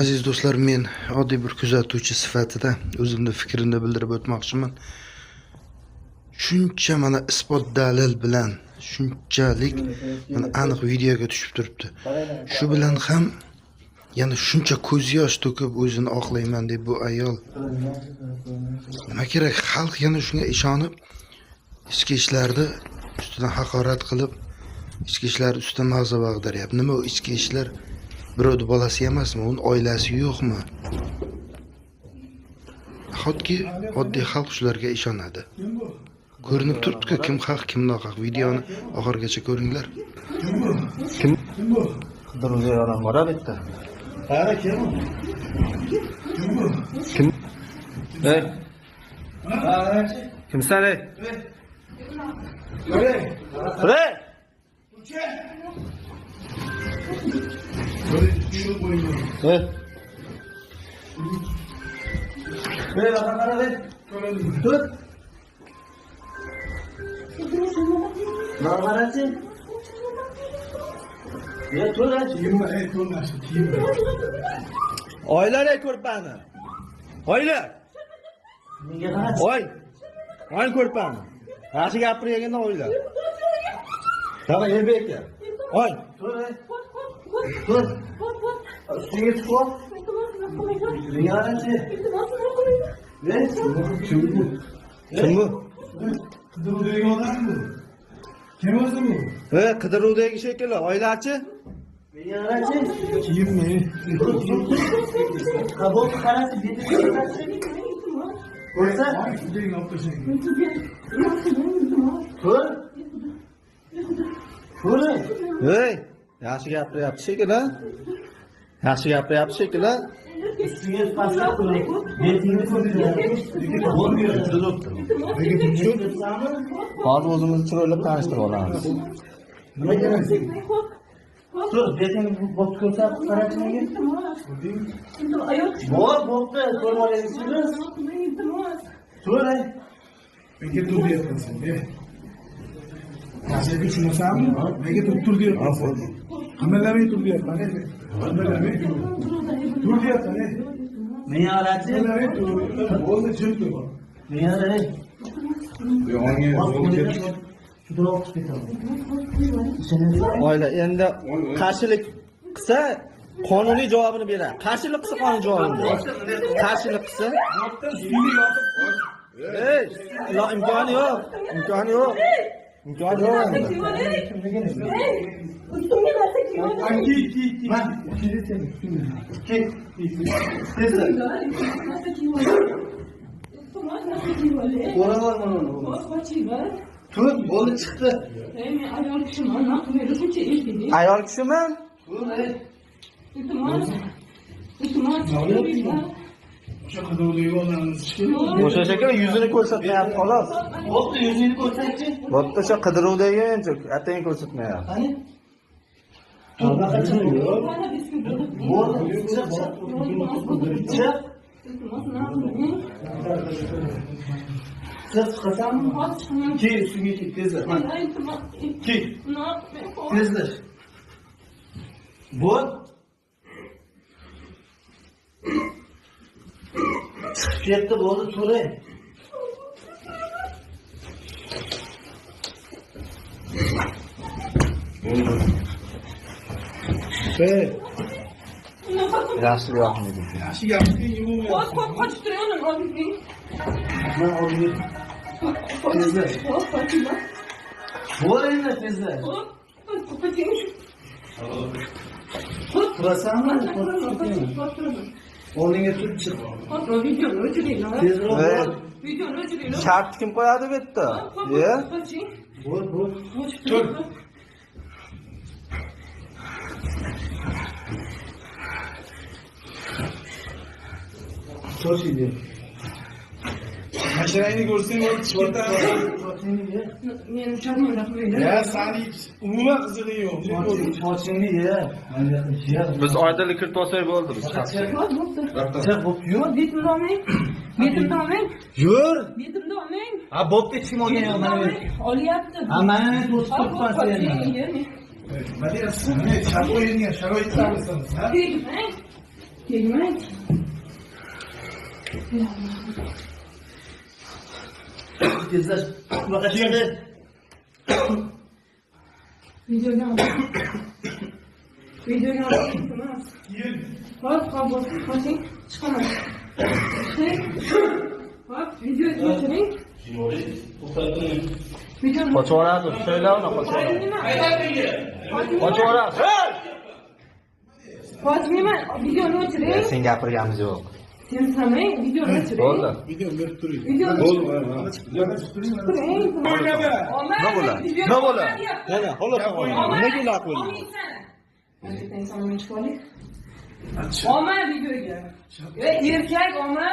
Aziz do'stlar, men oddiy bir kuzatuvchi sifatida o'zimni fikrimni bildirib o'tmoqchiman. Shuncha mana isbot dalil bilan shunchalik mana aniq videoga tushib turibdi. Shu bilan ham yana shuncha ko'z yosh to'kib o'zini oqlayman deb bu ayol. Nima kerak? Xalq yana shunga ishonib ichki ishlarni ustidan haqorat qilib, ichki ishlar ustidan mag'za bag'daryapti. Nima u ichki ishlar? Birovni bolasi emasmi? Uning oilasi yo'qmi? Nahotki oddiy xalq shularga ishonadi. Ko'rinib turibdi-ku, kim haq, kim nohaq. Videoni oxirigacha ko'ringlar. Kim bu? Qidiruvga yoram bor bitta. Qara kim? Kim? Ey. Kimsan ey? Ey. Ey. Ey, qara ey. Tut. Navarachi. Ya to'lachi. Yumma, ey, to'lachi. Oylar ey ko'rpani. Oylar. Menga qarachi. Oy ko'rpani. Yaxshi gapirganda oylar. Qara elbeka. Oy. Tur. Üstüne çıkıyor. Dünyanın ne? Kim bu? Kıdıruvdagi odam bu. Kim o'zi bu? Qidiruvdagi shekilli, oilachi. Dünyanın kim ne? Kabul qarasi betiga ko'rsa? Shunday gapirsan. Tur. Hey, yaxshi gapiryapti shekilli. Yaxshi gapiryapti shekilli. Üstüne pasla qo'y. Betingni ko'rib. Bo'lmaydi, tuzoqdir. Hozir o'zimizni chiroyli tanishtirib olamiz. Nima kerak? Tur, betingni bot ko'rsatib qarachi menga. Bo'pti, ko'rmoqlaysiz. Tur. Menga tur deyapsan, ey. Nasıl düşünüyorsan, belki tur diyorsun. Hamelemeyi tur diyorsun, ne? Hamelemeyi tur diyorsun, ne? Ne yaratı? Hamelemeyi tur. Oldu çünkü bu. Ne yaratı? Oyla, endi qarshilik qilsa qonuniy javobini beradi. Qarshilik qilsa qonuniy javobini beradi. Qarshilik qilsa ey, imkoni yo'q. Imkoni yo'q. İmkan yok mu? Kora var mı onu? Tut, bolu çıktı. Ayol kişi mi? O'sha shekilli yuzini ko'rsatmayapti xolos. Bo'pti, yuzini ko'rsatchi. Bo'pti, o'sha qidiruvdagi atang ko'rsatmayapti. Qani? Siz chiqasanmi? Kel, üstüne kel, tezler. Kel. Tezler. Bo'l. Chiqib bo'ldi, so'ray. Yaxshi yo'qmidi. Yaxshi yo'qmidi. Qochib turayapman, olding. Men olding. Tezlar. Bo'l endi tezlar. Turasanmi? Oldinga turib chiq. Videoni o'chiringlar. Tezroq. Videoni o'chiringlar. Shart kim qo'yadi bu yerda? Ye? Bo'l. Tur. So'chidi. Mashinangni ko'rsang, o'zi chiqartaman. Men chaqmoqlar qo'ydim. Ya, seni umuman qizig'i yo'q. Sochingni ye. Biz oydinlik kiritib olsak bo'ldi. Chiq, bo'pti. Yo'q, betimni olmang. Betimni olmang. Yur. Betimni olmang. Ha, bo'pti, kim olgan yo'q mana. Olyapti. Ha, mana to'sib turibsan. Mana deyapsiz. Sharoitlarimiz, ha? Tegmaydi. Tezlash. Bunaqa chiqadi. Videoga olib. Videoga olib emas. Hop, qoching. Chiqaman. Hop, video o'chiring. Qochoradi, so'yla uni qochoradi. Qochoradi. Qochmayman, videoni o'chiring. Sen gapirganimiz yo'q. Sen sanang, videoni o'chiring. Bo'ldi. Videoni o'chiring. Nima bo'ladi? Nima bo'ladi? Mana, xolos. Nimaga ular qo'ydi? Olma videoga. Erkak olma.